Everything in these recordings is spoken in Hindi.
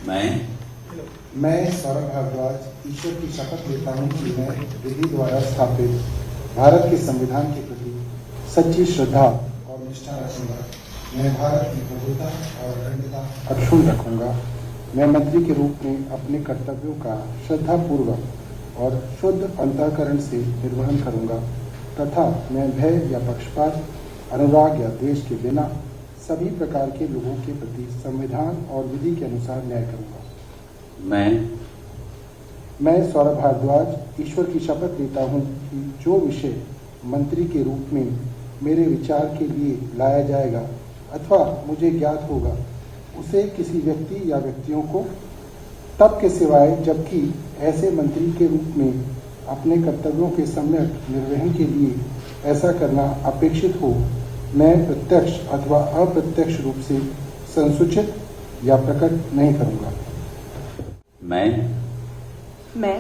मैं सौरभ भारद्वाज ईश्वर की शपथ लेता हूँ कि मैं विधि द्वारा स्थापित भारत के संविधान के प्रति सच्ची श्रद्धा और निष्ठा रखूंगा। मैं भारत की प्रभुता और अखंडता अक्षुण्ण रखूंगा। मैं मंत्री के रूप में अपने कर्तव्यों का श्रद्धापूर्वक और शुद्ध अंतःकरण से निर्वहन करूंगा तथा मैं भय या पक्षपात, अनुराग या द्वेष के बिना सभी प्रकार के लोगों के प्रति संविधान और विधि के अनुसार न्याय करूंगा। मैं सौरभ भारद्वाज ईश्वर की शपथ लेता हूँ कि जो विषय मंत्री के रूप में मेरे विचार के लिए लाया जाएगा अथवा मुझे ज्ञात होगा, उसे किसी व्यक्ति या व्यक्तियों को तब के सिवाय जबकि ऐसे मंत्री के रूप में अपने कर्तव्यों के सम्यक निर्वहन के लिए ऐसा करना अपेक्षित हो, मैं प्रत्यक्ष अथवा अप्रत्यक्ष रूप से संसूचित या प्रकट नहीं करूँगा। मैं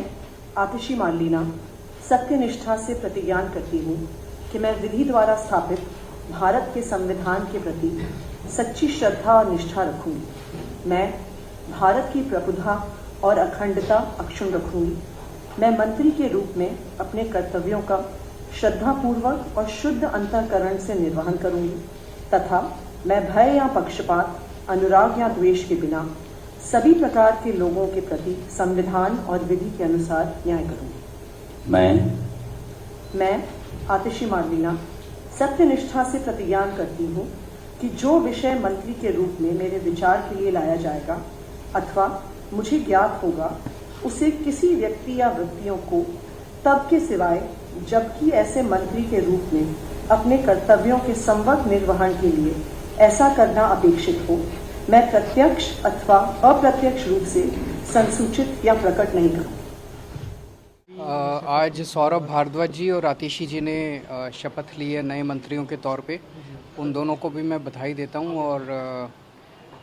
आतिशी मार्लिना सत्यनिष्ठा से प्रतिज्ञान करती हूँ कि मैं विधि द्वारा स्थापित भारत के संविधान के प्रति सच्ची श्रद्धा और निष्ठा रखूंगी। मैं भारत की प्रभुता और अखंडता अक्षुण्ण रखूंगी। मैं मंत्री के रूप में अपने कर्तव्यों का श्रद्धापूर्वक और शुद्ध अंतःकरण से निर्वहन करूंगी तथा मैं भय या पक्षपात, अनुराग या द्वेष के बिना सभी प्रकार के लोगों के प्रति संविधान और विधि के अनुसार न्याय करूंगी। मैं आतिशी मार्लिना सत्यनिष्ठा से प्रतिज्ञान करती हूँ कि जो विषय मंत्री के रूप में मेरे विचार के लिए लाया जाएगा अथवा मुझे ज्ञात होगा, उसे किसी व्यक्ति या व्यक्तियों को तब के सिवाय जबकि ऐसे मंत्री के रूप में अपने कर्तव्यों के संवत निर्वहन के लिए ऐसा करना अपेक्षित हो, मैं प्रत्यक्ष अथवा अप्रत्यक्ष रूप से संसूचित या प्रकट नहीं करूँ। आज सौरभ भारद्वाज जी और आतिशी जी ने शपथ ली है नए मंत्रियों के तौर पे। उन दोनों को भी मैं बधाई देता हूँ और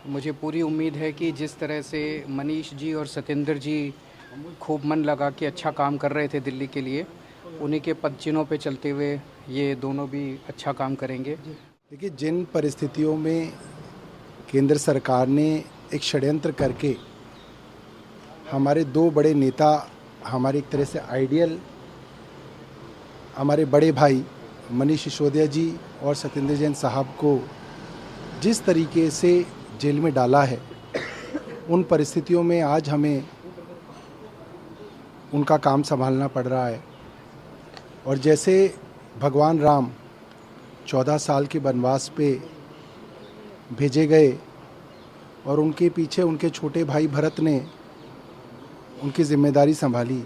मुझे पूरी उम्मीद है कि जिस तरह से मनीष जी और सतेंद्र जी खूब मन लगा के अच्छा काम कर रहे थे दिल्ली के लिए, उन्हीं के पद चिन्हों पे चलते हुए ये दोनों भी अच्छा काम करेंगे। देखिए, जिन परिस्थितियों में केंद्र सरकार ने एक षड्यंत्र करके हमारे दो बड़े नेता, हमारे एक तरह से आइडियल हमारे बड़े भाई मनीष सिसोदिया जी और सत्येंद्र जैन साहब को जिस तरीके से जेल में डाला है, उन परिस्थितियों में आज हमें उनका काम संभालना पड़ रहा है। और जैसे भगवान राम 14 साल के वनवास पे भेजे गए और उनके पीछे उनके छोटे भाई भरत ने उनकी जिम्मेदारी संभाली,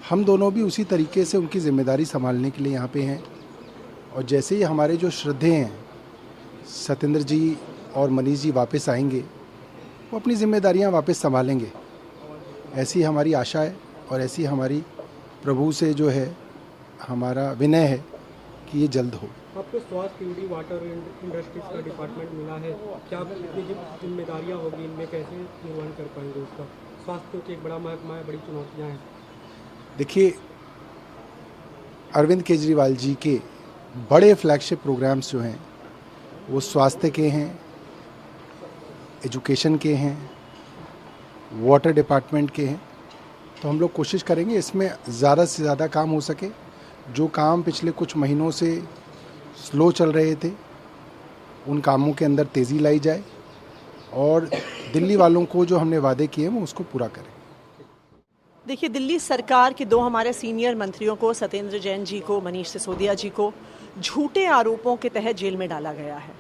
हम दोनों भी उसी तरीके से उनकी जिम्मेदारी संभालने के लिए यहाँ पे हैं। और जैसे ही हमारे जो श्रद्धेय हैं सत्येंद्र जी और मनीष जी वापस आएंगे, वो अपनी जिम्मेदारियाँ वापस संभालेंगे, ऐसी हमारी आशा है और ऐसी हमारी प्रभु से जो है हमारा विनय है कि ये जल्द हो। आपको स्वास्थ्य यूडी वाटर इंडस्ट्रीज का डिपार्टमेंट मिला है, क्या इतनी जिम्मेदारियाँ होगी, इनमें कैसे निर्वहन कर पाएंगे उसका? स्वास्थ्य की एक बड़ा महकमा है, बड़ी चुनौतियाँ हैं। देखिए, अरविंद केजरीवाल जी के बड़े फ्लैगशिप प्रोग्राम्स जो हैं वो स्वास्थ्य के हैं, एजुकेशन के हैं, वाटर डिपार्टमेंट के हैं। तो हम लोग कोशिश करेंगे इसमें ज़्यादा से ज़्यादा काम हो सके। जो काम पिछले कुछ महीनों से स्लो चल रहे थे, उन कामों के अंदर तेज़ी लाई जाए और दिल्ली वालों को जो हमने वादे किए हैं वो उसको पूरा करें। देखिए, दिल्ली सरकार के दो हमारे सीनियर मंत्रियों को, सत्येंद्र जैन जी को, मनीष सिसोदिया जी को झूठे आरोपों के तहत जेल में डाला गया है।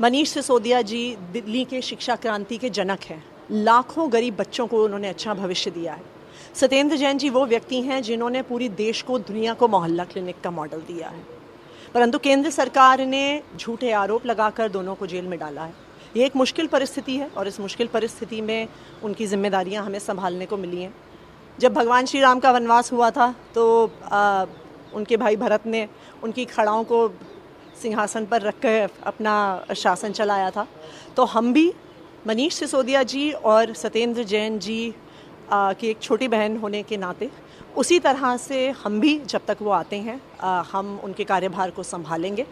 मनीष सिसोदिया जी दिल्ली के शिक्षा क्रांति के जनक हैं। लाखों गरीब बच्चों को उन्होंने अच्छा भविष्य दिया है। सत्येंद्र जैन जी वो व्यक्ति हैं जिन्होंने पूरी देश को, दुनिया को मोहल्ला क्लिनिक का मॉडल दिया है। परंतु केंद्र सरकार ने झूठे आरोप लगाकर दोनों को जेल में डाला है। ये एक मुश्किल परिस्थिति है और इस मुश्किल परिस्थिति में उनकी जिम्मेदारियां हमें संभालने को मिली हैं। जब भगवान श्री राम का वनवास हुआ था तो उनके भाई भरत ने उनकी खड़ाओं को सिंहासन पर रख कर अपना शासन चलाया था। तो हम भी मनीष सिसोदिया जी और सत्येंद्र जैन जी की एक छोटी बहन होने के नाते उसी तरह से हम भी जब तक वो आते हैं हम उनके कार्यभार को संभालेंगे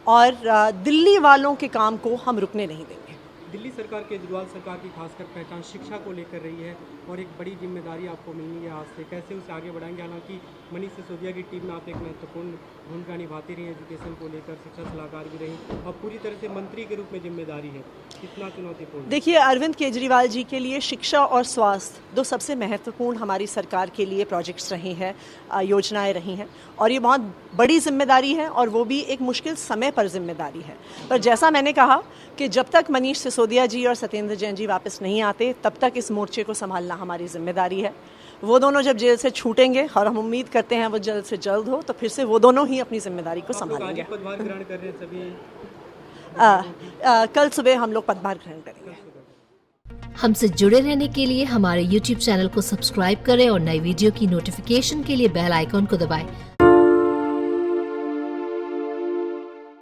और दिल्ली वालों के काम को हम रुकने नहीं देंगे। दिल्ली सरकार केजरीवाल सरकार की खासकर पहचान शिक्षा को लेकर रही है और एक बड़ी जिम्मेदारी आपको मिलनी है आज से, कैसे उसे आगे बढ़ाएंगे? हालांकि मनीष सिसोदिया की टीम में आप एक महत्वपूर्ण भूमिका निभाती रही, एजुकेशन को लेकर शिक्षा सलाहकार भी रही, अब पूरी तरह से मंत्री के रूप में जिम्मेदारी है, कितना चुनौतीपूर्ण? देखिए, अरविंद केजरीवाल जी के लिए शिक्षा और स्वास्थ्य दो सबसे महत्वपूर्ण हमारी सरकार के लिए प्रोजेक्ट्स रहे हैं, योजनाएं रही हैं, और ये बहुत बड़ी जिम्मेदारी है और वो भी एक मुश्किल समय पर जिम्मेदारी है। पर जैसा मैंने कहा कि जब तक मनीष सिसोदिया जी और सत्येंद्र जैन जी वापस नहीं आते तब तक इस मोर्चे को संभालना हमारी जिम्मेदारी है। वो दोनों जब जेल से छूटेंगे, और हम उम्मीद करते हैं वो जल्द से जल्द हो, तो फिर से वो दोनों ही अपनी जिम्मेदारी को संभालेंगे। पदभार ग्रहण कर रहे हैं सभी? कल सुबह हम लोग पदभार ग्रहण करेंगे। हमसे जुड़े रहने के लिए हमारे YouTube चैनल को सब्सक्राइब करें और नई वीडियो की नोटिफिकेशन के लिए बेल आइकॉन को दबाएं।